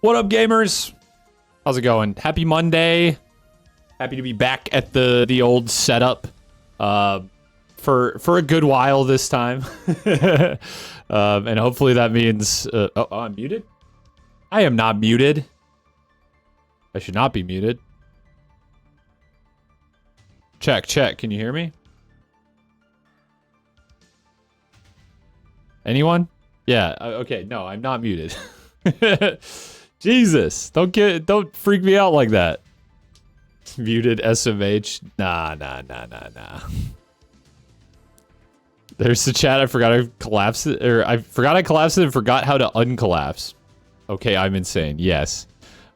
What up, gamers? How's it going? Happy Monday. Happy to be back at the old setup for a good while this time. And hopefully that means... oh, I'm muted? I am not muted. I should not be muted. Check, check. Can you hear me? Anyone? Yeah, okay. No, I'm not muted. Jesus, don't freak me out like that. Muted SMH. Nah. There's the chat. I forgot I collapsed it, or I forgot I collapsed it and forgot how to uncollapse. Okay, I'm insane. Yes.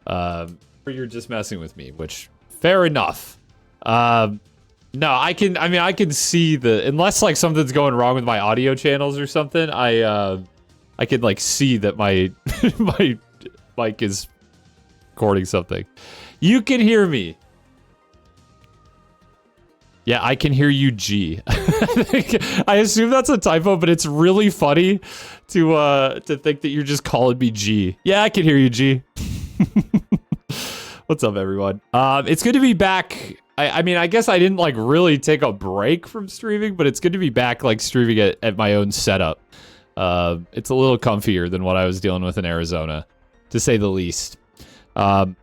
Or you're just messing with me, which fair enough. No, I can see unless like something's going wrong with my audio channels or something, I can like see that my my mic is recording something. You can hear me. Yeah, I can hear you, G. I assume that's a typo, but it's really funny to think that you're just calling me G. Yeah, I can hear you, G. What's up, everyone? It's good to be back. I mean, I guess I didn't like really take a break from streaming, but it's good to be back like streaming at my own setup. It's a little comfier than what I was dealing with in Arizona, to say the least. But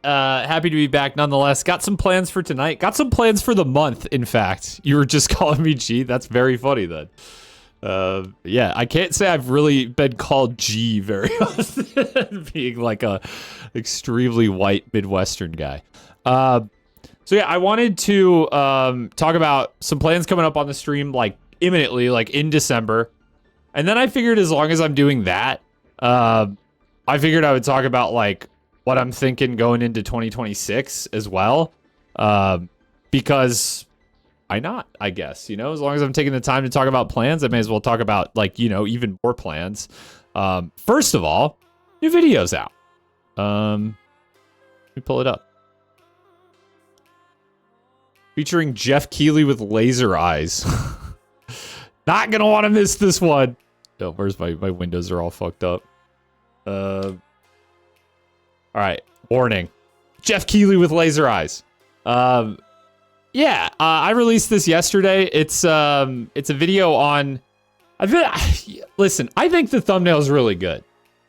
happy to be back nonetheless. Got some plans for tonight. Got some plans for the month, in fact. You were just calling me G. That's very funny then. Yeah, I can't say I've really been called G very often, being like a extremely white Midwestern guy. So yeah, I wanted to talk about some plans coming up on the stream like imminently, like in December. And then I figured as long as I'm doing that, I figured I would talk about like what I'm thinking going into 2026 as well. Because why not, I guess, you know, as long as I'm taking the time to talk about plans, I may as well talk about like, you know, even more plans. First of all, new videos out. Let me pull it up. Featuring Jeff Keighley with laser eyes. Not gonna want to miss this one. Oh, where's my windows are all fucked up. All right, warning. Jeff Keighley with laser eyes. Yeah, I released this yesterday. It's a video on. Listen, I think the thumbnail is really good.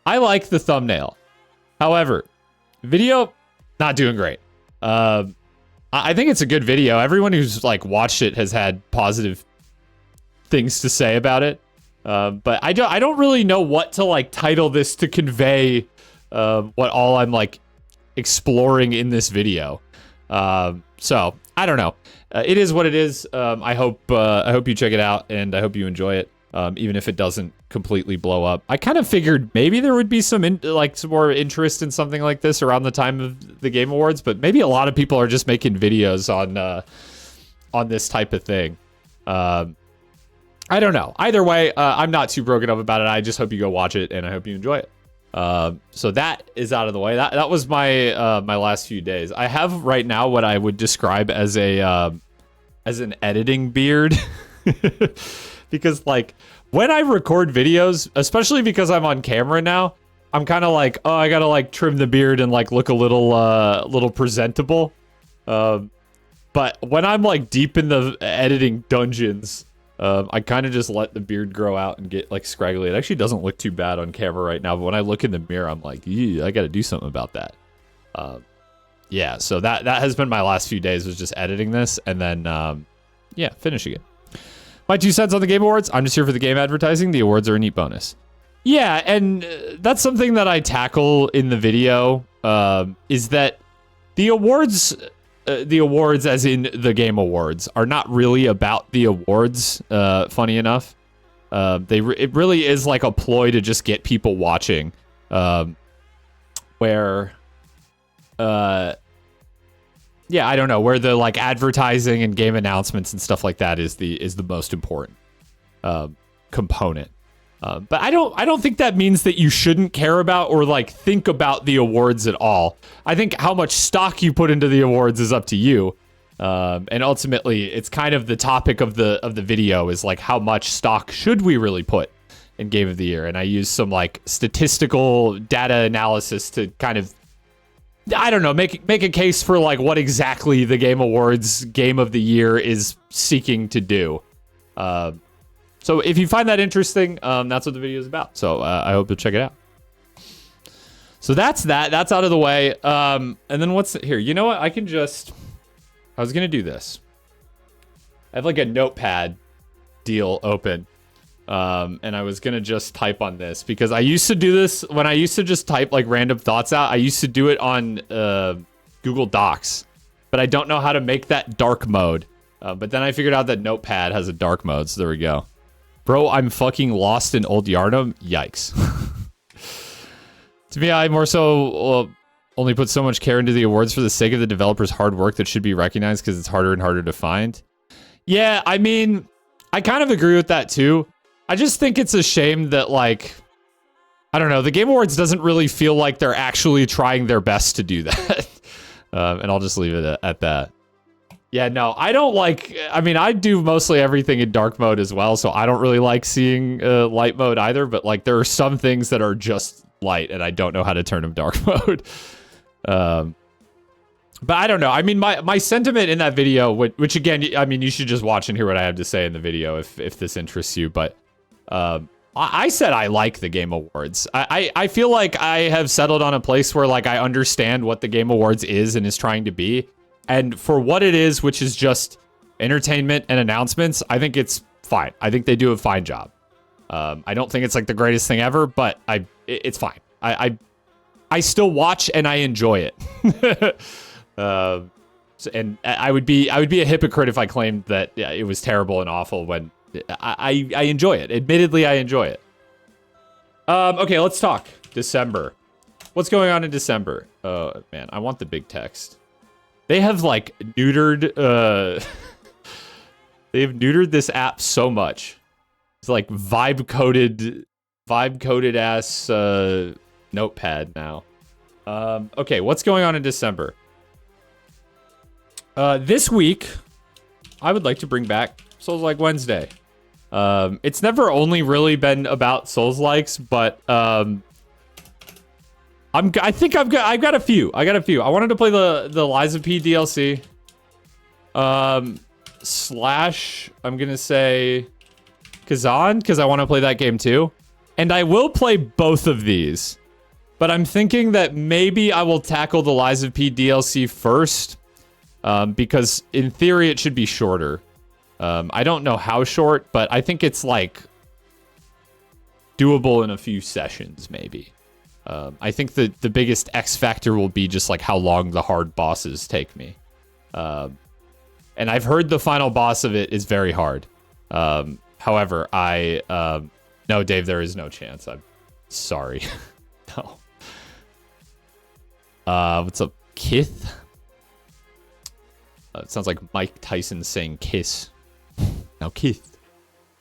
I like the thumbnail. However, video not doing great. I think it's a good video. Everyone who's like watched it has had positive things to say about it. But I don't really know what to like title this to convey what all I'm like exploring in this video. So I don't know. It is what it is. I hope you check it out, and I hope you enjoy it. Even if it doesn't completely blow up. I kind of figured maybe there would be some more interest in something like this around the time of the Game Awards, but maybe a lot of people are just making videos on this type of thing. I don't know. Either way, I'm not too broken up about it. I just hope you go watch it, and I hope you enjoy it. So that is out of the way. That was my my last few days. I have right now what I would describe as an editing beard. Because like when I record videos, especially because I'm on camera now, I'm kind of like, oh, I gotta like trim the beard and like look a little presentable. But when I'm like deep in the editing dungeons, I kind of just let the beard grow out and get like scraggly. It actually doesn't look too bad on camera right now, but when I look in the mirror, I'm like, I gotta do something about that. Yeah, so that has been my last few days, was just editing this and then yeah, finishing it. My 2 cents on the Game Awards. I'm just here for the game advertising. The awards are a neat bonus. Yeah, and that's something that I tackle in the video, is that the awards as in the Game Awards are not really about the awards, funny enough. It really is like a ploy to just get people watching, where... yeah, I don't know, where the like advertising and game announcements and stuff like that is the most important component. But I don't think that means that you shouldn't care about or like think about the awards at all. I think how much stock you put into the awards is up to you. And ultimately, it's kind of the topic of the video is like how much stock should we really put and Game of the Year. And I used some like statistical data analysis to kind of, I don't know, make a case for like what exactly the Game Awards Game of the Year is seeking to do. So if you find that interesting, that's what the video is about. So I hope you'll check it out. So that's that. That's out of the way. And then what's here? You know what? I was going to do this. I have like a notepad deal open. And I was going to just type on this because I used to do this when I used to just type like random thoughts out. I used to do it on Google Docs, but I don't know how to make that dark mode. But then I figured out that Notepad has a dark mode. So there we go. Bro, I'm fucking lost in Old Yarnum. Yikes. To me, I more so only put so much care into the awards for the sake of the developer's hard work that should be recognized because it's harder and harder to find. Yeah, I mean, I kind of agree with that too. I just think it's a shame that, like, I don't know, the Game Awards doesn't really feel like they're actually trying their best to do that. And I'll just leave it at that. Yeah, no, I don't like, I mean, I do mostly everything in dark mode as well, so I don't really like seeing light mode either, but like there are some things that are just light and I don't know how to turn them dark mode. But I don't know. I mean, my sentiment in that video, which again, I mean, you should just watch and hear what I have to say in the video if this interests you, but I said I like the Game Awards. I feel like I have settled on a place where like I understand what the Game Awards is and is trying to be. And for what it is, which is just entertainment and announcements, I think it's fine. I think they do a fine job. I don't think it's like the greatest thing ever, but it's fine. I still watch and I enjoy it. And I would be a hypocrite if I claimed that it was terrible and awful when I enjoy it. Admittedly, I enjoy it. Okay, let's talk December. What's going on in December? Man, I want the big text. They have like neutered they've neutered this app so much. It's like vibe coded ass notepad now. Okay, what's going on in December? This week I would like to bring back Souls-like Wednesday. It's never only really been about Souls-likes, but I think I've got a few. I wanted to play the Lies of P DLC. Slash, I'm gonna say Kazan, because I want to play that game too. And I will play both of these. But I'm thinking that maybe I will tackle the Lies of P DLC first. Because in theory it should be shorter. I don't know how short, but I think it's like doable in a few sessions maybe. I think the biggest X factor will be just like how long the hard bosses take me. And I've heard the final boss of it is very hard. However, no, Dave, there is no chance. I'm sorry. No. What's up, Kith? It sounds like Mike Tyson saying kiss. Now, Kith.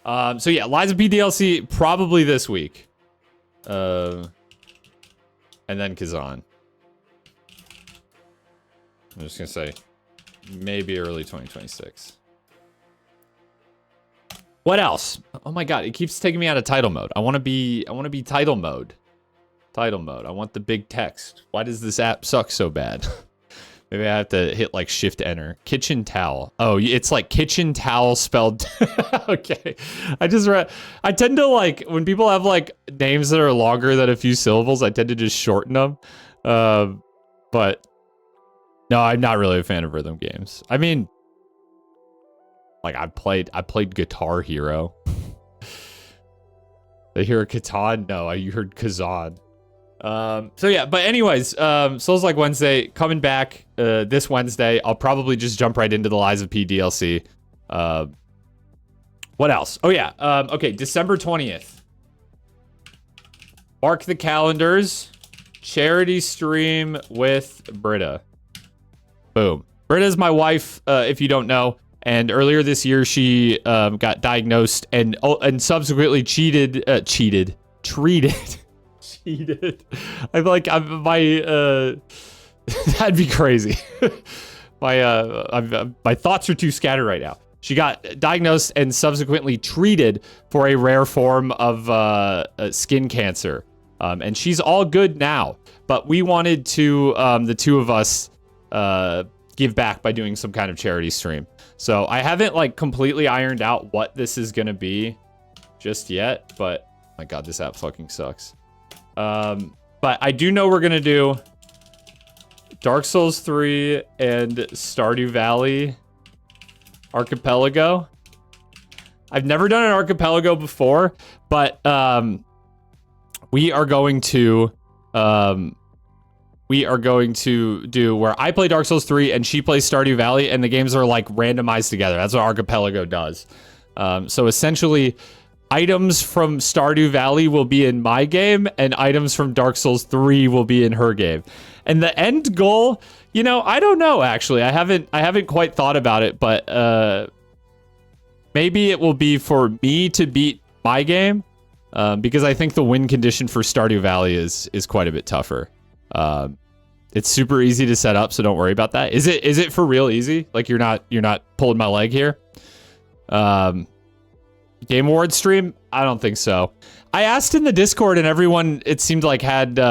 So yeah, Lies of P DLC probably this week. And then Kazan. I'm just gonna say maybe early 2026. What else? Oh my god, it keeps taking me out of title mode. I want to be title mode. Title mode. I want the big text. Why does this app suck so bad? Maybe I have to hit like shift enter. Kitchen towel. Oh, it's like kitchen towel spelled. Okay. I tend to like, when people have like names that are longer than a few syllables, I tend to just shorten them. But no, I'm not really a fan of rhythm games. I mean, like I played Guitar Hero. They hear a Catan? No, you heard Kazan. So yeah, but anyways, Souls-like Wednesday coming back this Wednesday. I'll probably just jump right into the Lies of P DLC. What else? Oh yeah, okay, December 20th. Mark the calendars. Charity stream with Britta. Boom. Britta's my wife, if you don't know. And earlier this year, she got diagnosed and subsequently treated. I'm like, that'd be crazy. My thoughts are too scattered right now. She got diagnosed and subsequently treated for a rare form of skin cancer. And she's all good now. But we wanted to, the two of us, give back by doing some kind of charity stream. So I haven't like completely ironed out what this is going to be just yet. But my God, this app fucking sucks. But I do know we're going to do Dark Souls 3 and Stardew Valley Archipelago. I've never done an Archipelago before, but we are going to do where I play Dark Souls 3 and she plays Stardew Valley, and the games are like randomized together. That's what Archipelago does. So essentially, items from Stardew Valley will be in my game, and items from Dark Souls 3 will be in her game. And the end goal, you know, I don't know actually. I haven't quite thought about it, but maybe it will be for me to beat my game, because I think the win condition for Stardew Valley is quite a bit tougher. It's super easy to set up, so don't worry about that. Is it for real easy? Like you're not pulling my leg here? Game Awards stream? I don't think so. I asked in the Discord, and everyone, it seemed like had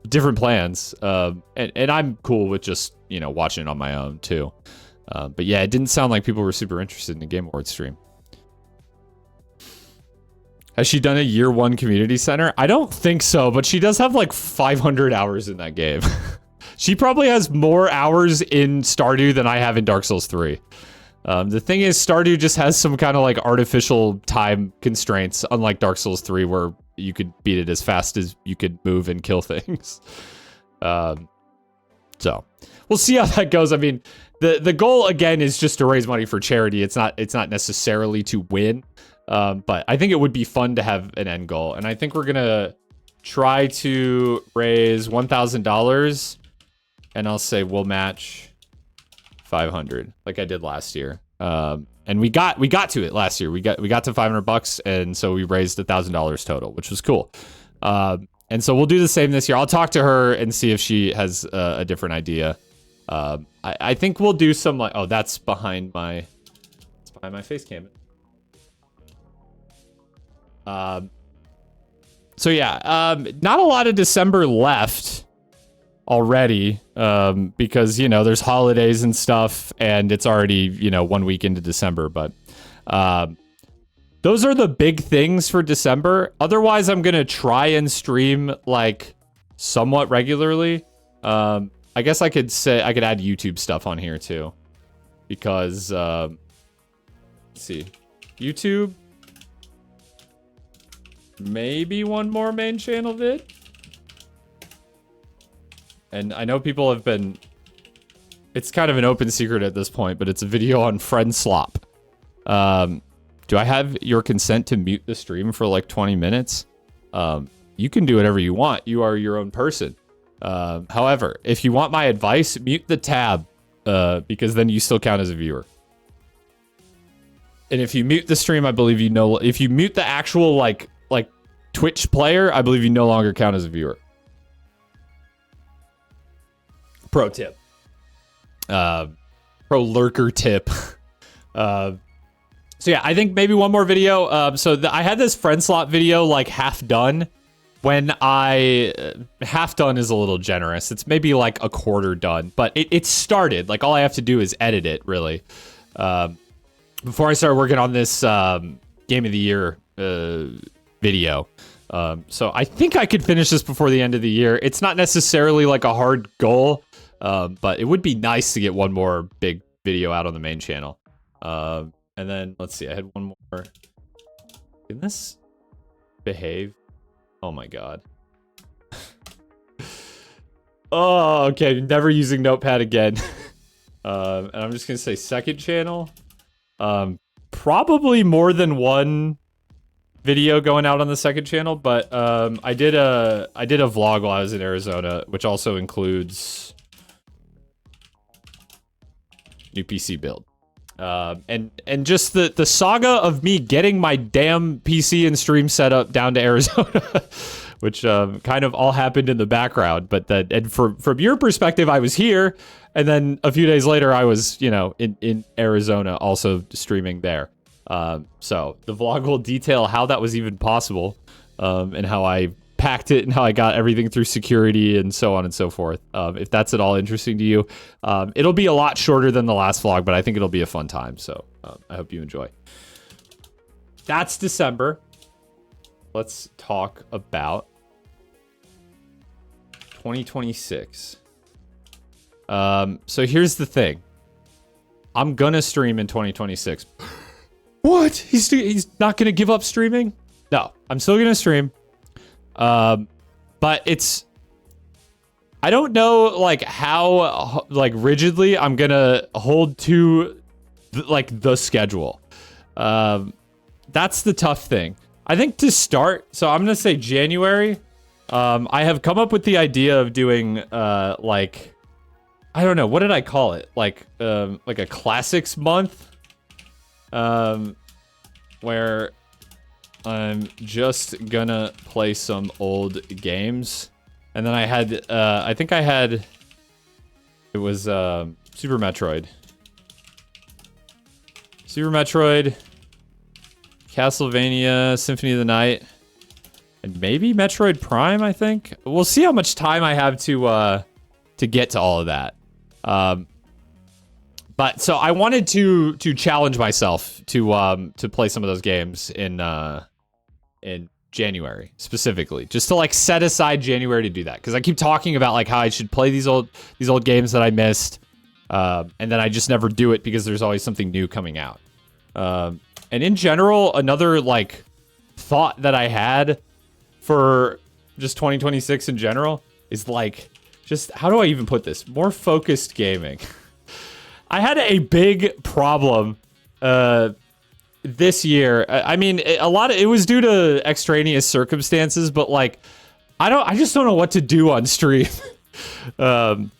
different plans. And I'm cool with just, you know, watching it on my own too. But yeah, it didn't sound like people were super interested in the Game Awards stream. Has she done a year 1 community center? I don't think so, but she does have like 500 hours in that game. She probably has more hours in Stardew than I have in Dark Souls 3. The thing is, Stardew just has some kind of like artificial time constraints, unlike Dark Souls 3, where you could beat it as fast as you could move and kill things. So we'll see how that goes. I mean, the goal again is just to raise money for charity. It's not necessarily to win. But I think it would be fun to have an end goal. And I think we're gonna try to raise $1,000, and I'll say we'll match 500 like I did last year. And we got to it last year. We got to $500, and so we raised $1,000 total, which was cool. And so we'll do the same this year. I'll talk to her and see if she has a different idea. I think we'll do some like, oh, that's behind my face cam. So yeah, not a lot of December left already, because, you know, there's holidays and stuff, and it's already, you know, 1 week into December, but, those are the big things for December. Otherwise, I'm gonna try and stream like somewhat regularly. I guess I could add YouTube stuff on here too, because, let's see, YouTube, maybe one more main channel vid. And I know people have been, it's kind of an open secret at this point, but it's a video on friend slop. Do I have your consent to mute the stream for like 20 minutes? You can do whatever you want. You are your own person. However, if you want my advice, mute the tab, because then you still count as a viewer. And if you mute the stream, I believe you know, if you mute the actual like Twitch player, I believe you no longer count as a viewer. Pro tip. Pro lurker tip. So yeah, I think maybe one more video. I had this friend slot video like half done. When half done is a little generous. It's maybe like a quarter done, but it started. Like all I have to do is edit it, really. Before I started working on this Game of the Year video. So I think I could finish this before the end of the year. It's not necessarily like a hard goal, but it would be nice to get one more big video out on the main channel. And then let's see, I had one more. Can this behave? Oh my God. Oh, okay, never using Notepad again. And I'm just gonna say second channel. Probably more than one video going out on the second channel, but I did a vlog while I was in Arizona, which also includes new PC build. And just the saga of me getting my damn PC and stream setup down to Arizona which kind of all happened in the background. But that, and from your perspective, I was here, and then a few days later, I was, you know, in Arizona, also streaming there. So the vlog will detail how that was even possible, and how I packed it and how I got everything through security and so on and so forth. If that's at all interesting to you, it'll be a lot shorter than the last vlog, but I think it'll be a fun time. So I hope you enjoy. That's December. Let's talk about 2026. So here's the thing. I'm gonna stream in 2026. What? He's not gonna give up streaming? No, I'm still gonna stream. But it's, I don't know like how like rigidly I'm gonna hold to the schedule. That's the tough thing. I think to start, so I'm gonna say January. I have come up with the idea of doing like, I don't know, what did I call it? Like a classics month, where I'm just gonna play some old games. And then I had, I think I had, it was Super Metroid. Super Metroid, Castlevania, Symphony of the Night, and maybe Metroid Prime, I think. We'll see how much time I have to get to all of that. But so I wanted to challenge myself to play some of those games in January specifically, just to like set aside January to do that, because I keep talking about like how I should play these old games that I missed, and then I just never do it because there's always something new coming out. And in general, another like thought that I had for just 2026 in general is like, just how do I even put this? More focused gaming. I had a big problem this year. I mean, a lot of it was due to extraneous circumstances, but like, I just don't know what to do on stream. And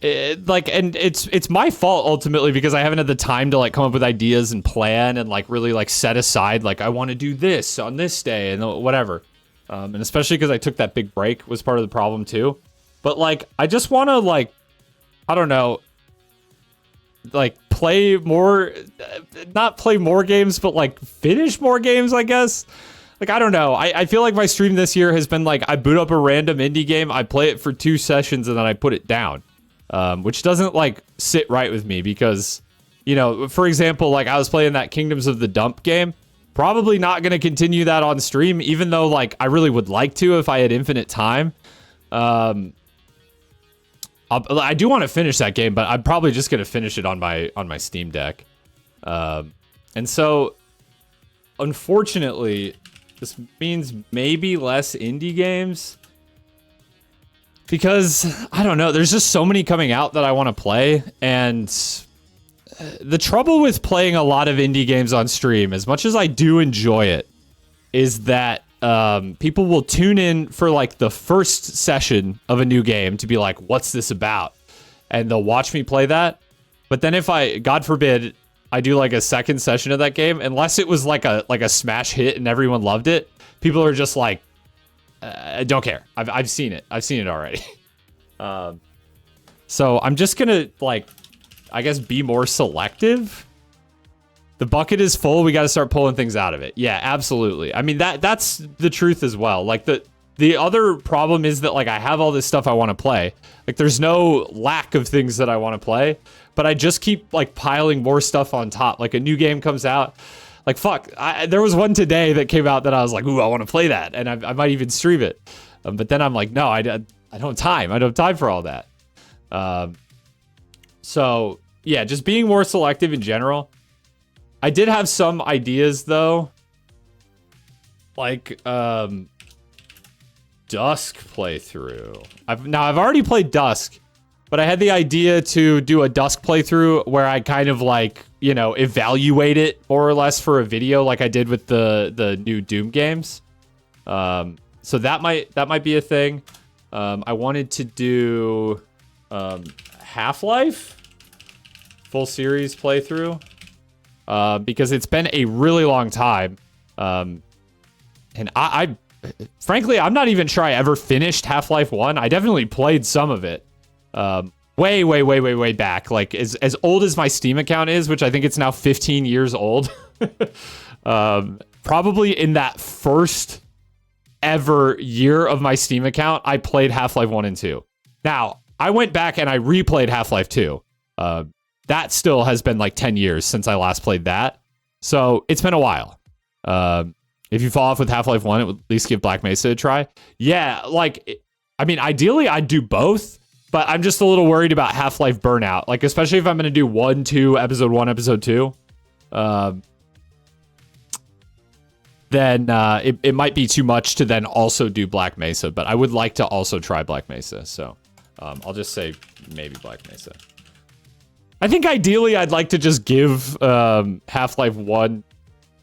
it's my fault ultimately, because I haven't had the time to like come up with ideas and plan and like really like set aside like I want to do this on this day and whatever. And especially because I took that big break was part of the problem too. But like, I just want to like, I don't know, like play more, not play more games, but like finish more games, I guess. Like, I don't know. I feel like my stream this year has been like, I boot up a random indie game, I play it for 2 sessions, and then I put it down. Which doesn't like sit right with me because, you know, for example, like I was playing that Kingdoms of the Dump game. Probably not going to continue that on stream, even though like I really would like to if I had infinite time. I do want to finish that game, but I'm probably just going to finish it on my Steam Deck. And so, unfortunately, this means maybe less indie games. Because, I don't know, there's just so many coming out that I want to play. And the trouble with playing a lot of indie games on stream, as much as I do enjoy it, is that people will tune in for like the first session of a new game to be like, what's this about? And they'll watch me play that. But then if I, God forbid, I do like a second session of that game, unless it was like a smash hit and everyone loved it, people are just like, I don't care. I've seen it. I've seen it already. So I'm just gonna like, I guess, be more selective. The bucket is full. We got to start pulling things out of it. Yeah, absolutely. I mean, that's the truth as well. Like the other problem is that like I have all this stuff I want to play. Like there's no lack of things that I want to play, but I just keep like piling more stuff on top. Like a new game comes out. Like, fuck, there was one today that came out that I was like, ooh, I want to play that. And I might even stream it. But then I'm like, no, I don't have time. I don't have time for all that. So, yeah, just being more selective in general. I did have some ideas, though. Like, Dusk playthrough. I've already played Dusk. But I had the idea to do a Dusk playthrough where I kind of like, you know, evaluate it more or less for a video like I did with the new Doom games. So that might be a thing. I wanted to do Half-Life full series playthrough because it's been a really long time. And I frankly, I'm not even sure I ever finished Half-Life 1. I definitely played some of it. Way back. Like, as old as my Steam account is, which I think it's now 15 years old. Probably in that first ever year of my Steam account, I played Half-Life 1 and 2. Now, I went back and I replayed Half-Life 2. That still has been like 10 years since I last played that. So it's been a while. If you fall off with Half-Life 1, it would at least give Black Mesa a try. Yeah, like, I mean, ideally I'd do both, but I'm just a little worried about Half-Life burnout. Like, especially if I'm going to do 1, 2, episode 1, episode 2. Then it might be too much to then also do Black Mesa, but I would like to also try Black Mesa, so I'll just say maybe Black Mesa. I think ideally I'd like to just give Half-Life 1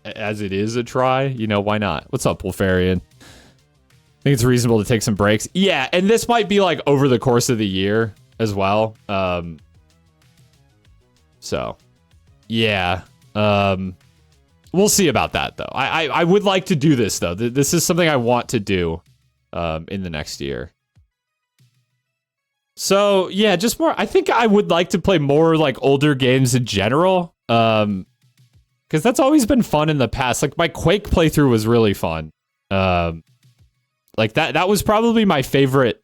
as it is a try. You know, why not? What's up, Wolfarian? I think it's reasonable to take some breaks. Yeah, and this might be like over the course of the year as well. So, yeah. We'll see about that, though. I would like to do this, though. This is something I want to do in the next year. So, yeah, just more. I think I would like to play more, like, older games in general. Because that's always been fun in the past. Like, my Quake playthrough was really fun. Like, that was probably my favorite,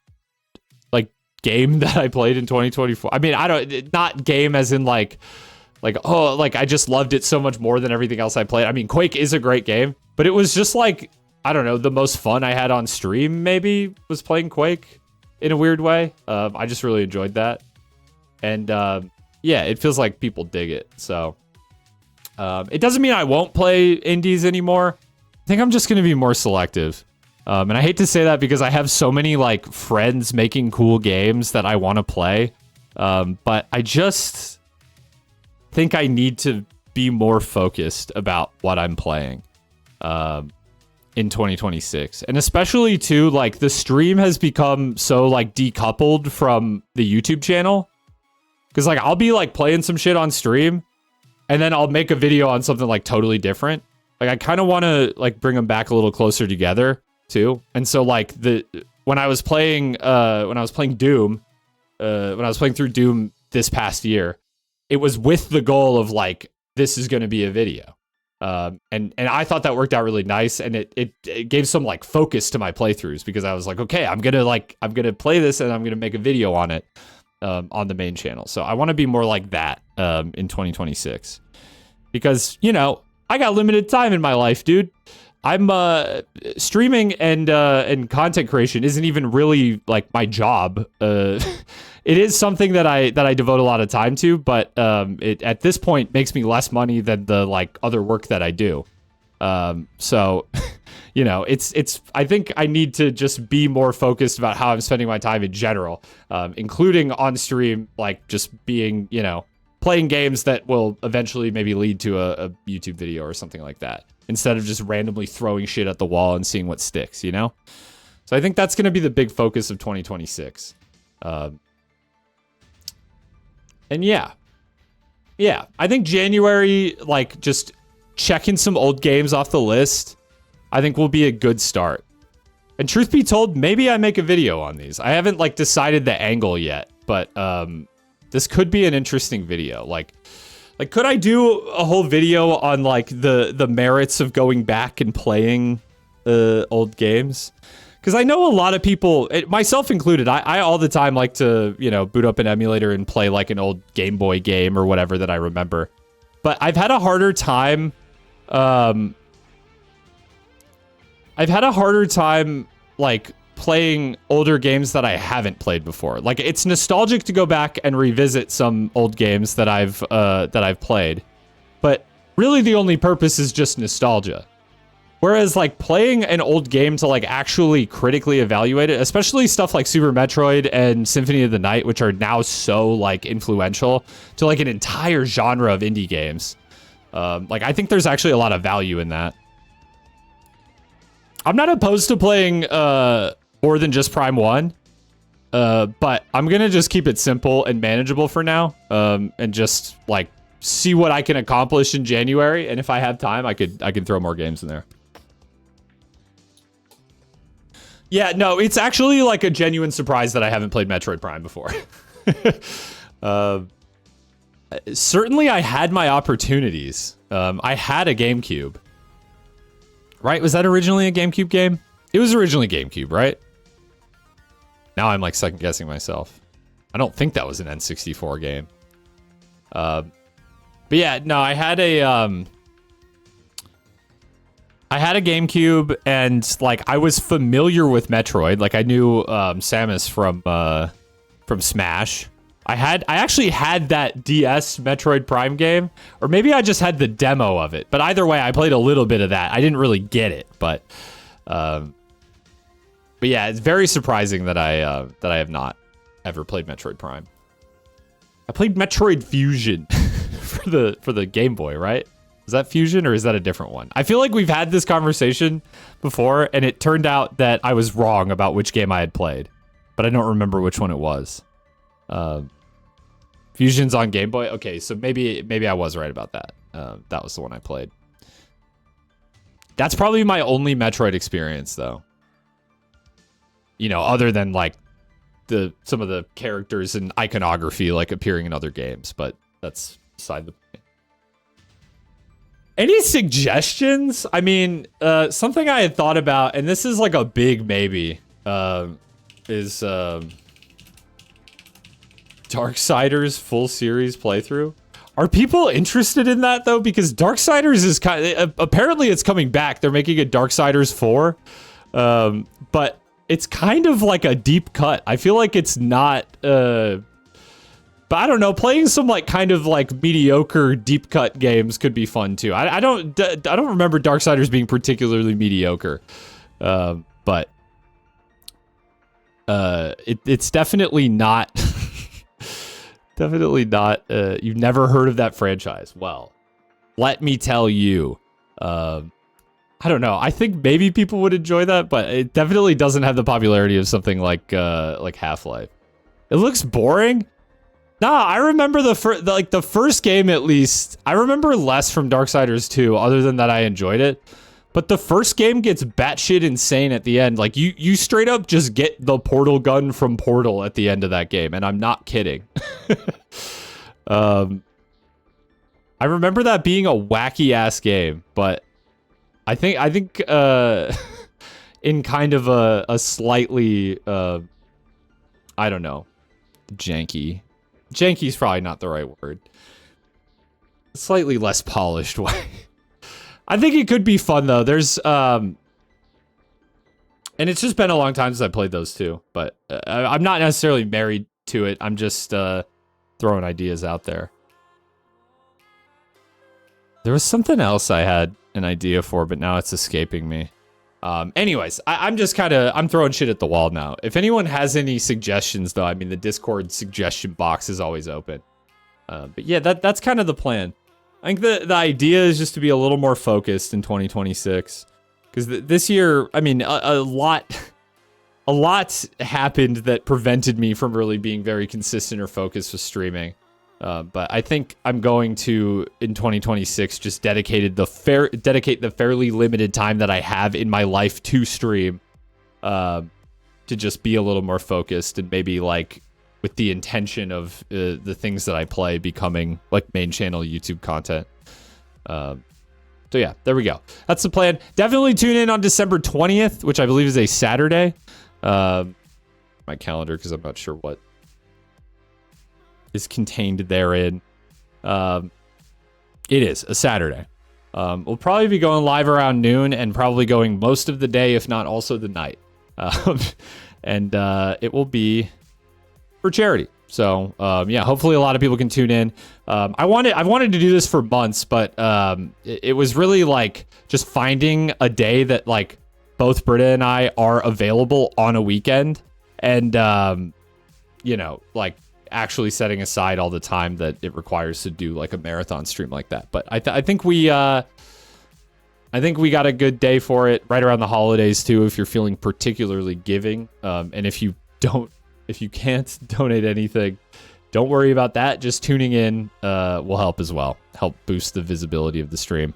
like, game that I played in 2024. I mean, not game as in, like, oh, like, I just loved it so much more than everything else I played. I mean, Quake is a great game, but it was just, like, I don't know, the most fun I had on stream, maybe, was playing Quake in a weird way. I just really enjoyed that. And, yeah, it feels like people dig it, so. It doesn't mean I won't play indies anymore. I think I'm just going to be more selective. And I hate to say that because I have so many, like, friends making cool games that I want to play. But I just think I need to be more focused about what I'm playing in 2026. And especially, too, like, the stream has become so, like, decoupled from the YouTube channel. Because, like, I'll be, like, playing some shit on stream, and then I'll make a video on something, like, totally different. Like, I kind of want to, like, bring them back a little closer together, too. And so, like, when I was playing Doom, when I was playing through Doom this past year, it was with the goal of, like, this is going to be a video. And I thought that worked out really nice, and it gave some, like, focus to my playthroughs, because I was like, okay, I'm going to play this and I'm going to make a video on it on the main channel. So I want to be more like that in 2026, because, you know, I got limited time in my life, dude. I'm streaming and content creation isn't even really, like, my job. It is something that I devote a lot of time to, but it at this point makes me less money than the, like, other work that I do. So, you know, it's I think I need to just be more focused about how I'm spending my time in general, including on stream, like, just being, you know, playing games that will eventually maybe lead to a YouTube video or something like that, instead of just randomly throwing shit at the wall and seeing what sticks, you know? So I think that's going to be the big focus of 2026. And yeah, I think January, like, just checking some old games off the list, I think will be a good start. And truth be told, maybe I make a video on these. I haven't, like, decided the angle yet, but this could be an interesting video. Like, could I do a whole video on, like, the merits of going back and playing old games? Because I know a lot of people, myself included, I all the time like to, you know, boot up an emulator and play, like, an old Game Boy game or whatever that I remember. But I've had a harder time, like, playing older games that I haven't played before. Like, it's nostalgic to go back and revisit some old games that I've played, but really the only purpose is just nostalgia. Whereas, like, playing an old game to, like, actually critically evaluate it, especially stuff like Super Metroid and Symphony of the Night, which are now so, like, influential to, like, an entire genre of indie games. Like, I think there's actually a lot of value in that. I'm not opposed to playing more than just Prime 1, but I'm going to just keep it simple and manageable for now, and just, like, see what I can accomplish in January, and if I have time, I can throw more games in there. Yeah, no, it's actually like a genuine surprise that I haven't played Metroid Prime before. Certainly I had my opportunities. I had a GameCube. Right? Was that originally a GameCube game? It was originally GameCube, right? Now I'm like second guessing myself. I don't think that was an N64 game. But yeah, no, I had a GameCube, and like I was familiar with Metroid. Like I knew Samus from Smash. I actually had that DS Metroid Prime game, or maybe I just had the demo of it. But either way, I played a little bit of that. I didn't really get it, but yeah, it's very surprising that I have not ever played Metroid Prime. I played Metroid Fusion for the Game Boy, right? Is that Fusion or is that a different one? I feel like we've had this conversation before, and it turned out that I was wrong about which game I had played, but I don't remember which one it was. Fusion's on Game Boy. Okay, so maybe I was right about that. That was the one I played. That's probably my only Metroid experience, though. You know, other than like some of the characters and iconography like appearing in other games, but that's beside the point. Any suggestions? I mean, something I had thought about, and this is like a big maybe, is Darksiders full series playthrough. Are people interested in that though? Because Darksiders is apparently it's coming back. They're making a Darksiders 4, but it's kind of like a deep cut. I feel like it's not. But I don't know. Playing some like kind of like mediocre deep cut games could be fun too. I don't remember Darksiders being particularly mediocre, but it's definitely not. Definitely not. You've never heard of that franchise. Well, let me tell you. I don't know. I think maybe people would enjoy that, but it definitely doesn't have the popularity of something like Half-Life. It looks boring. Nah, I remember the first game at least. I remember less from Darksiders 2, other than that I enjoyed it. But the first game gets batshit insane at the end. Like you straight up just get the portal gun from Portal at the end of that game, and I'm not kidding. I remember that being a wacky ass game, but I think in kind of a slightly I don't know, janky. Janky's probably not the right word. Slightly less polished way. I think it could be fun though. There's and it's just been a long time since I played those two, but I'm not necessarily married to it. I'm just throwing ideas out there. There was something else I had an idea for, but now it's escaping me. Anyways, I'm just I'm throwing shit at the wall now. If anyone has any suggestions though, I mean the Discord suggestion box is always open. But yeah, that's kind of the plan. I think the idea is just to be a little more focused in 2026, because this year, I mean, a lot happened that prevented me from really being very consistent or focused with streaming. But I think I'm going to, in 2026, just dedicate the fairly limited time that I have in my life to stream, to just be a little more focused, and maybe like with the intention of the things that I play becoming like main channel YouTube content. So yeah, there we go. That's the plan. Definitely tune in on December 20th, which I believe is a Saturday. My calendar, because I'm not sure what is contained therein. It is a Saturday. We'll probably be going live around noon and probably going most of the day, if not also the night. And it will be for charity. So yeah, hopefully a lot of people can tune in. I've wanted to do this for months, but it was really like just finding a day that like both Britta and I are available on a weekend, and you know, like actually setting aside all the time that it requires to do like a marathon stream like that. But I think we got a good day for it right around the holidays too, if you're feeling particularly giving. And if you can't donate anything, don't worry about that. Just tuning in will help as well. Help boost the visibility of the stream.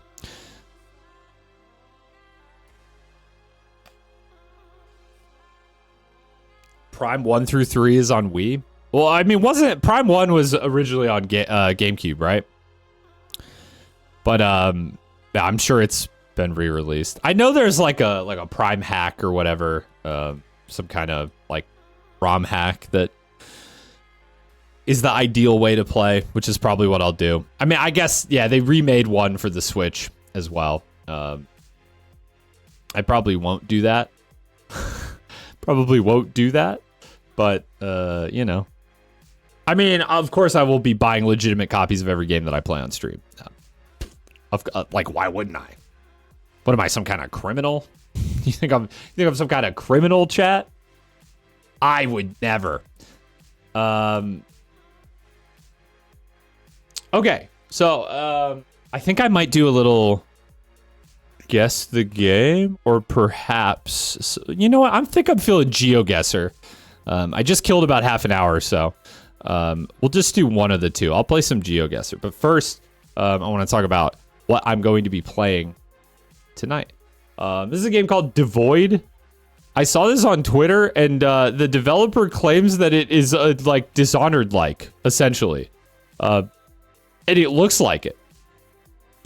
Prime 1 through 3 is on Wii. Well, I mean, wasn't it? Prime 1 was originally on GameCube, right? But yeah, I'm sure it's been re-released. I know there's like a Prime hack or whatever, some kind of like ROM hack that is the ideal way to play, which is probably what I'll do. I mean, I guess, yeah, they remade one for the Switch as well. I probably won't do that. Probably won't do that, but you know. I mean, of course I will be buying legitimate copies of every game that I play on stream. Like, why wouldn't I? What am I, some kind of criminal? You think I'm some kind of criminal, chat? I would never. Okay, so I think I might do a little guess the game, or perhaps, you know what? I'm feeling Geoguessr. I just killed about half an hour or so. We'll just do one of the two. I'll play some Geoguessr, but first, I want to talk about what I'm going to be playing tonight. This is a game called Devoid. I saw this on Twitter, and the developer claims that it is like Dishonored-like, essentially, and it looks like it.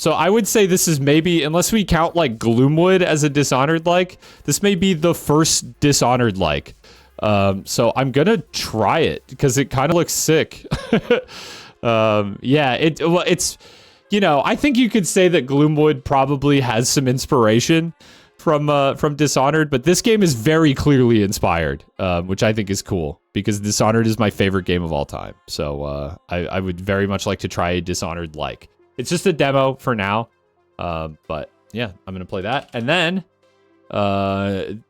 So I would say this is maybe, unless we count like Gloomwood as a Dishonored-like, this may be the first Dishonored-like. So I'm gonna try it because it kind of looks sick. Yeah, it's, you know, I think you could say that Gloomwood probably has some inspiration from Dishonored, but this game is very clearly inspired, which I think is cool because Dishonored is my favorite game of all time. So I would very much like to try a Dishonored-like. It's just a demo for now, but yeah, I'm gonna play that, and then.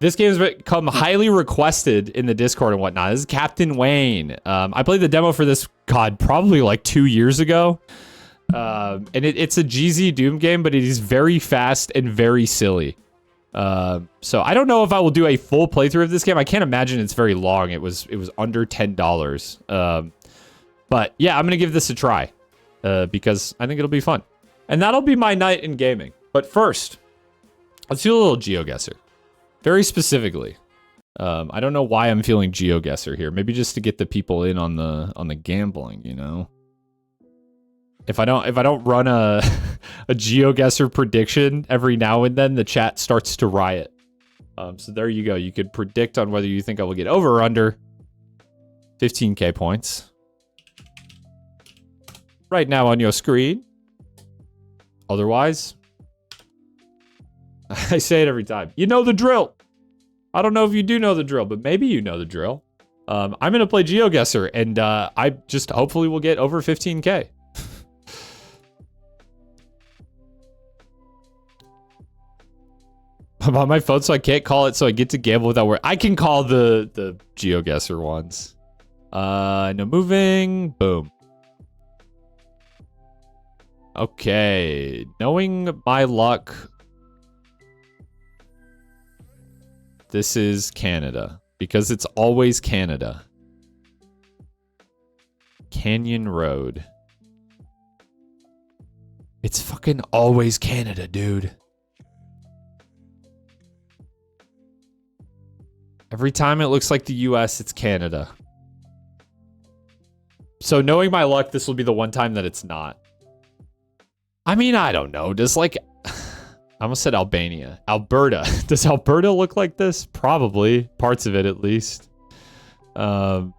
This game has become highly requested in the Discord and whatnot. This is Captain Wayne. I played the demo for this, God, probably like 2 years ago. And it's a GZ Doom game, but it is very fast and very silly. So I don't know if I will do a full playthrough of this game. I can't imagine it's very long. It was under $10. But yeah, I'm gonna give this a try, because I think it'll be fun. And that'll be my night in gaming. But first, let's do a little Geoguessr. Very specifically. I don't know why I'm feeling Geoguessr here. Maybe just to get the people in on the gambling, you know. If I don't run a Geoguessr prediction every now and then, the chat starts to riot. So there you go. You could predict on whether you think I will get over or under 15k points. Right now on your screen. Otherwise, I say it every time. You know the drill. I don't know if you do know the drill, but maybe you know the drill. I'm going to play Geoguessr, and I just hopefully will get over 15k. I'm on my phone, so I can't call it, so I get to gamble without worry. I can call the Geoguessr ones. No moving. Boom. Okay. Knowing my luck... This is Canada, because it's always Canada. Canyon Road. It's fucking always Canada, dude. Every time it looks like the US, it's Canada. So knowing my luck, this will be the one time that it's not. I mean, I don't know. Does like... I almost said Albania. Alberta. Does Alberta look like this? Probably. Parts of it, at least. But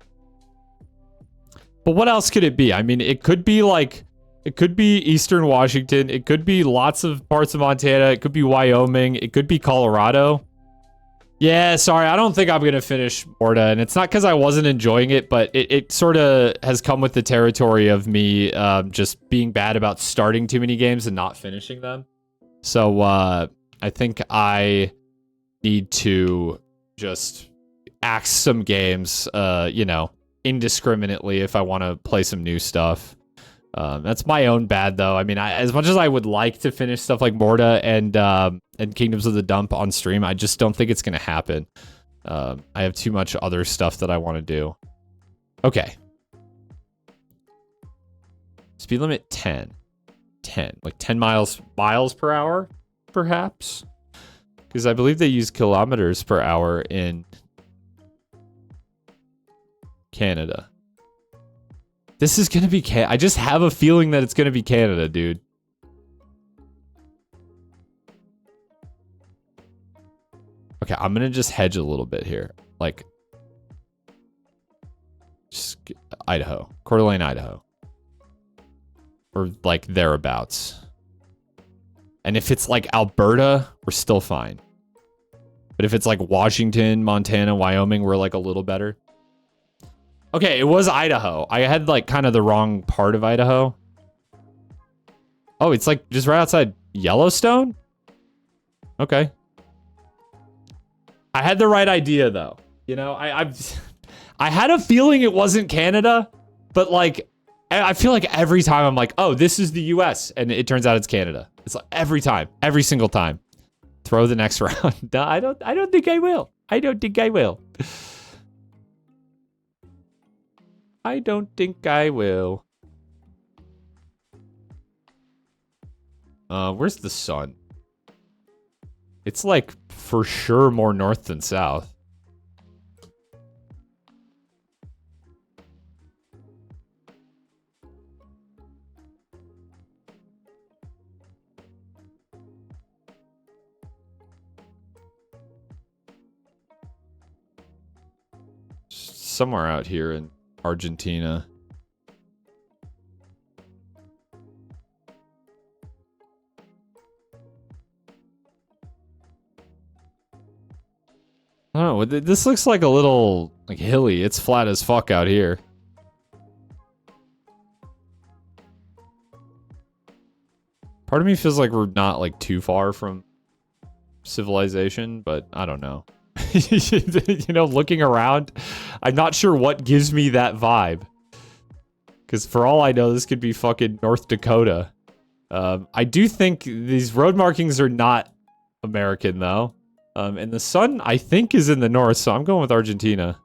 what else could it be? I mean, it could be like... It could be Eastern Washington. It could be lots of parts of Montana. It could be Wyoming. It could be Colorado. Yeah, sorry. I don't think I'm going to finish Morta. And it's not because I wasn't enjoying it, but it sort of has come with the territory of me just being bad about starting too many games and not finishing them. So, I think I need to just axe some games, you know, indiscriminately if I want to play some new stuff. That's my own bad, though. I mean, as much as I would like to finish stuff like Morta and Kingdoms of the Dump on stream, I just don't think it's going to happen. I have too much other stuff that I want to do. Okay. Speed limit 10. 10. Like 10 miles per hour, perhaps? Because I believe they use kilometers per hour in Canada. This is gonna be I just have a feeling that it's gonna be Canada, dude. Okay, I'm gonna just hedge a little bit here. Like, just Idaho. Coeur d'Alene, Idaho. Or like thereabouts. And if it's like Alberta, we're still fine. But if it's like Washington, Montana, Wyoming, we're like a little better. Okay, it was Idaho. I had like kind of the wrong part of Idaho. Oh, it's like just right outside Yellowstone? Okay. I had the right idea though. You know, I had a feeling it wasn't Canada, but like I feel like every time I'm like, oh, this is the US, and it turns out it's Canada. It's like every time, every single time. Throw the next round. No, I don't think I will. I don't think I will. I don't think I will. Where's the sun? It's like for sure more north than south. Somewhere out here in Argentina. I don't know. This looks like a little like hilly. It's flat as fuck out here. Part of me feels like we're not like too far from civilization, but I don't know. You know, looking around, I'm not sure what gives me that vibe. Because for all I know, this could be fucking North Dakota. I do think these road markings are not American, though. And the sun, I think, is in the north, so I'm going with Argentina.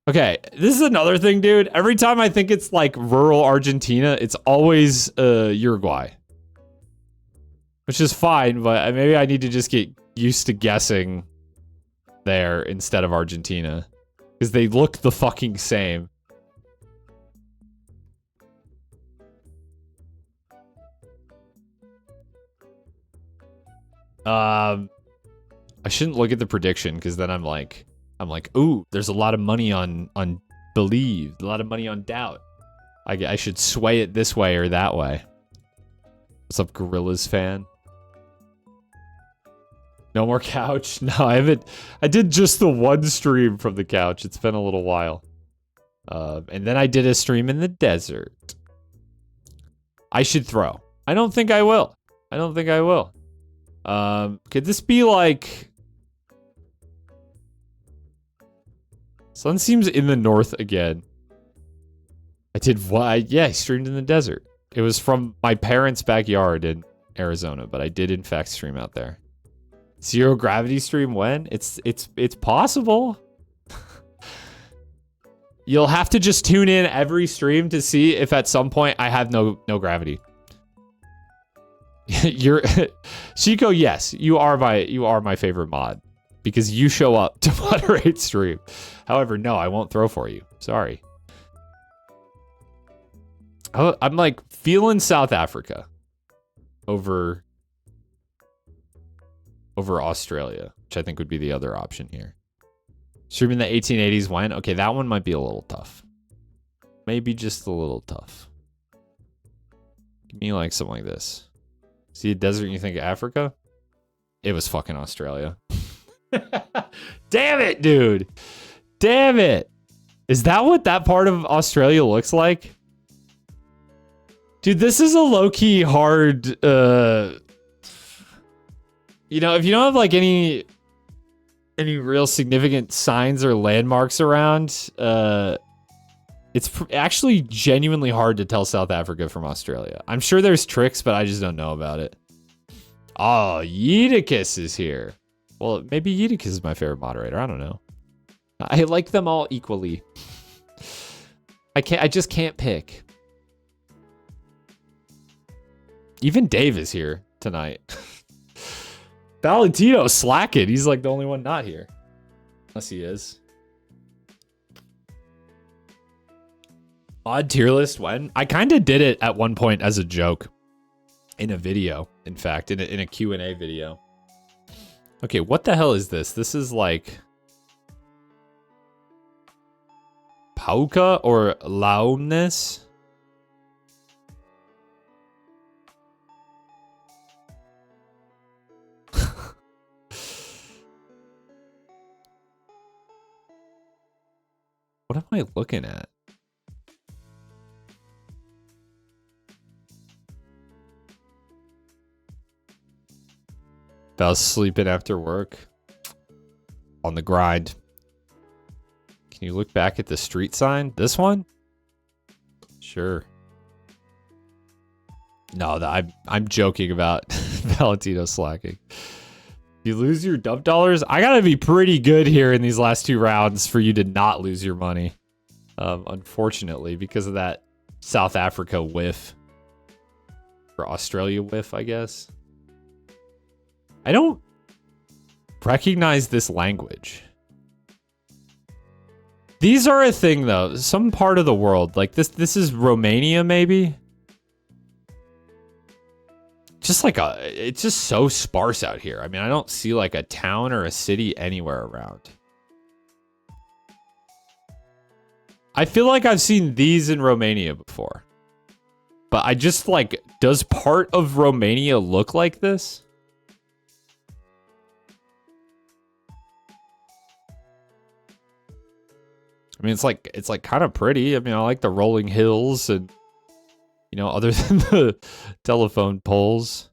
Okay, this is another thing, dude. Every time I think it's like rural Argentina, it's always Uruguay. Which is fine, but maybe I need to just get used to guessing there instead of Argentina. Because they look the fucking same. I shouldn't look at the prediction because then I'm like, ooh, there's a lot of money on believe, a lot of money on doubt. I should sway it this way or that way. What's up, Gorillas fan? No more couch? No, I haven't. I did just the one stream from the couch. It's been a little while. And then I did a stream in the desert. I should throw. I don't think I will. I don't think I will. Could this be like... Sun seems in the north again. I did what? Yeah, I streamed in the desert. It was from my parents' backyard in Arizona, but I did in fact stream out there. Zero gravity stream when? It's possible. You'll have to just tune in every stream to see if at some point I have no gravity. You're Chico, yes, you are my favorite mod because you show up to moderate stream. However, no, I won't throw for you. Sorry. I'm like feeling South Africa over Australia, which I think would be the other option here. Streaming the 1880s when? Okay, that one might be a little tough. Maybe just a little tough. Give me like something like this. See a desert and you think Africa? It was fucking Australia. Damn it, dude. Damn it. Is that what that part of Australia looks like? Dude, this is a low-key hard, you know, if you don't have like any real significant signs or landmarks around, it's actually genuinely hard to tell South Africa from Australia. I'm sure there's tricks, but I just don't know about it. Oh, Yeedicus is here. Well, maybe Yeedicus is my favorite moderator. I don't know. I like them all equally. I just can't pick. Even Dave is here tonight. Valentino slacking. He's like the only one not here. Unless he is. Odd tier list when? I kind of did it at one point as a joke. In a video, in fact, in a Q&A video. Okay, what the hell is this? This is like... Pauka or Laumnes? What am I looking at? About sleeping after work. On the grind. Can you look back at the street sign? This one? Sure. No, I'm joking about Valentino slacking. You lose your dub dollars? I gotta be pretty good here in these last 2 rounds for you to not lose your money. Unfortunately, because of that South Africa whiff. Or Australia whiff, I guess. I don't recognize this language. These are a thing, though. Some part of the world. Like, this is Romania, maybe? Just like it's just so sparse out here. I mean, I don't see like a town or a city anywhere around. I feel like I've seen these in Romania before. But I just like, does part of Romania look like this? I mean, it's like kind of pretty. I mean, I like the rolling hills and, you know, other than the telephone poles.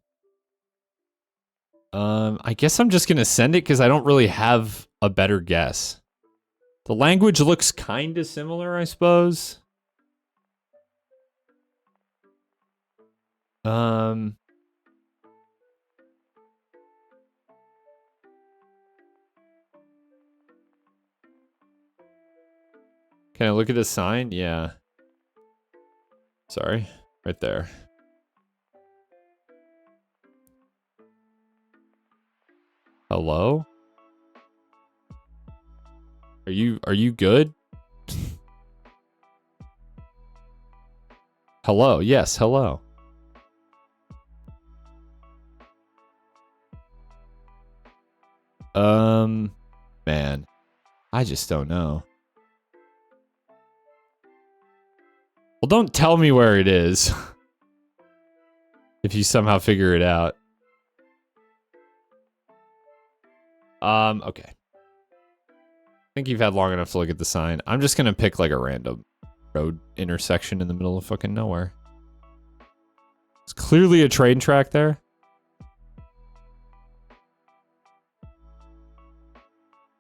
I guess I'm just going to send it because I don't really have a better guess. The language looks kind of similar, I suppose. Can I look at the sign? Yeah. Sorry. Right there. Hello? Are you good? Hello. Yes, hello. Man. I just don't know. Well, don't tell me where it is. If you somehow figure it out. Okay. I think you've had long enough to look at the sign. I'm just gonna pick like a random road intersection in the middle of fucking nowhere. It's clearly a train track there.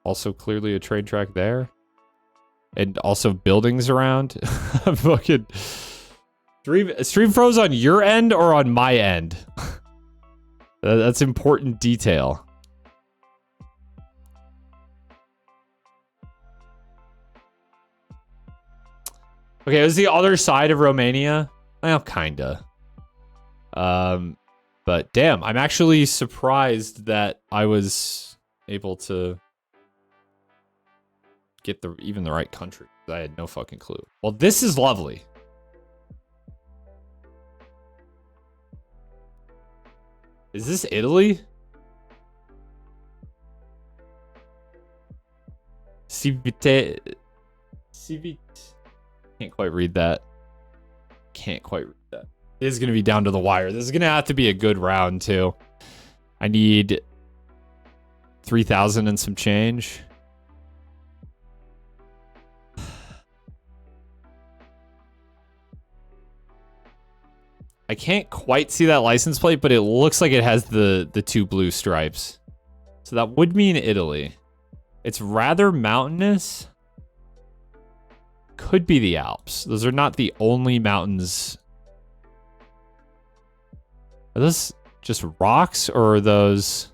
Also clearly a train track there. And also buildings around. Fucking... Stream froze on your end or on my end? That's important detail. Okay, it was the other side of Romania. Well, kinda. But damn, I'm actually surprised that I was able to get even the right country. I had no fucking clue. Well, this is lovely. Is this Italy? Civite. Can't quite read that. Can't quite read that. It is going to be down to the wire. This is going to have to be a good round, too. I need 3,000 and some change. I can't quite see that license plate, but it looks like it has the 2 blue stripes. So that would mean Italy. It's rather mountainous. Could be the Alps. Those are not the only mountains. Are those just rocks or are those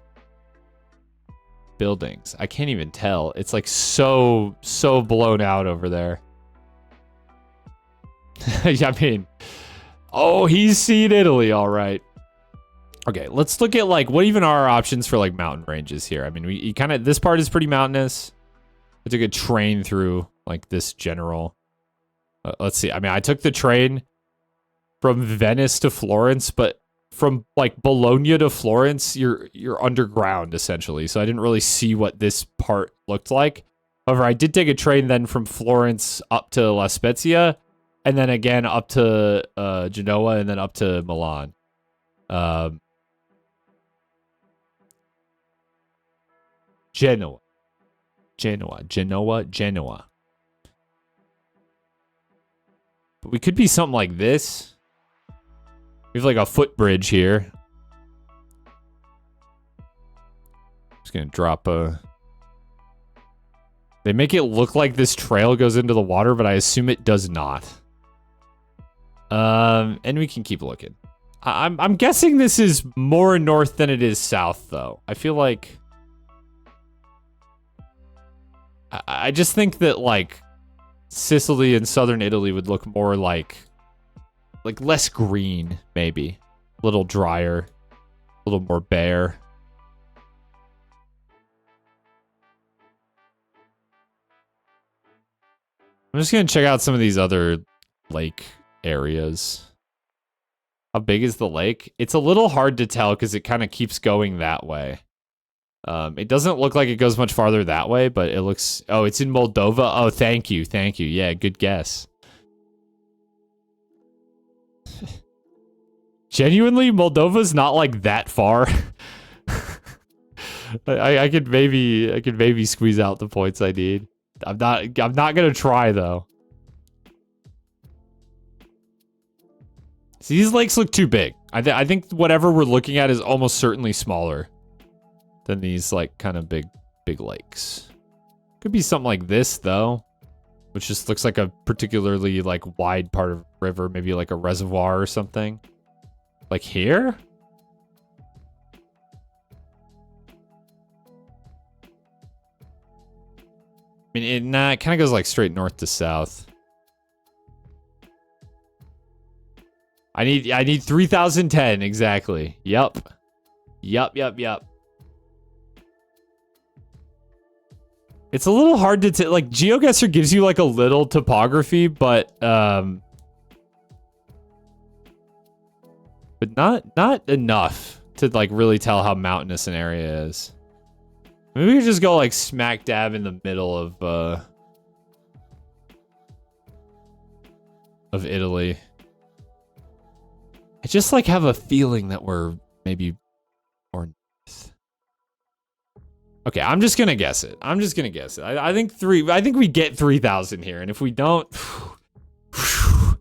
buildings? I can't even tell. It's like so blown out over there. I mean... Oh, he's seen Italy, all right. Okay, let's look at like what even are our options for like mountain ranges here. I mean, you kind of, this part is pretty mountainous. I took a train through like this general Let's see. I mean, I took the train from Venice to Florence, but from like Bologna to Florence, you're underground essentially. So I didn't really see what this part looked like. However, I did take a train then from Florence up to La Spezia, and then again up to Genoa, and then up to Milan. Genoa. But we could be something like this. We have like a footbridge here. Just gonna drop a... They make it look like this trail goes into the water, but I assume it does not. And we can keep looking. I'm guessing this is more north than it is south, though. I feel like... I just think that, like, Sicily and southern Italy would look more like less green, maybe. A little drier. A little more bare. I'm just gonna check out some of these other lake areas. How big is the lake? It's a little hard to tell because it kind of keeps going that way. It doesn't look like it goes much farther that way, but it looks... Oh, it's in Moldova? Oh, thank you. Thank you. Yeah, good guess. Genuinely, Moldova's not like that far. I could maybe squeeze out the points I need. I'm not gonna try though. See, these lakes look too big. I think whatever we're looking at is almost certainly smaller than these like kind of big lakes. Could be something like this though, which just looks like a particularly like wide part of the river, maybe like a reservoir or something. Like here? I mean, it kind of goes like straight north to south. I need 3010 exactly. Yup. It's a little hard to like Geoguessr gives you like a little topography, but not enough to like really tell how mountainous an area is. Maybe we could just go like smack dab in the middle of Italy. I just like have a feeling that we're maybe more north. Okay, I'm just gonna guess it. I think we get 3,000 here, and if we don't, just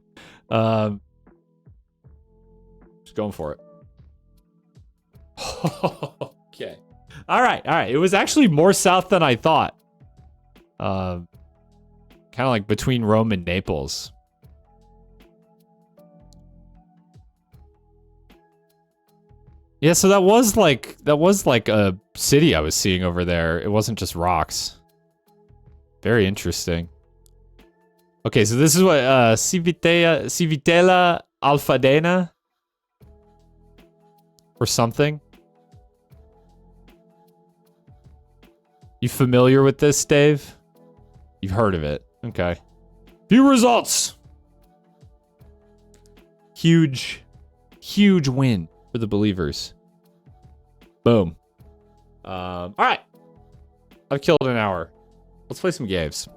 going for it. Okay. All right. It was actually more south than I thought. Kind of like between Rome and Naples. Yeah, so that was like a city I was seeing over there. It wasn't just rocks. Very interesting. Okay, so this is what Civitella Alfadena or something. You familiar with this, Dave? You've heard of it. Okay. Few results. Huge win for the believers. Boom. All right. I've killed an hour. Let's play some games.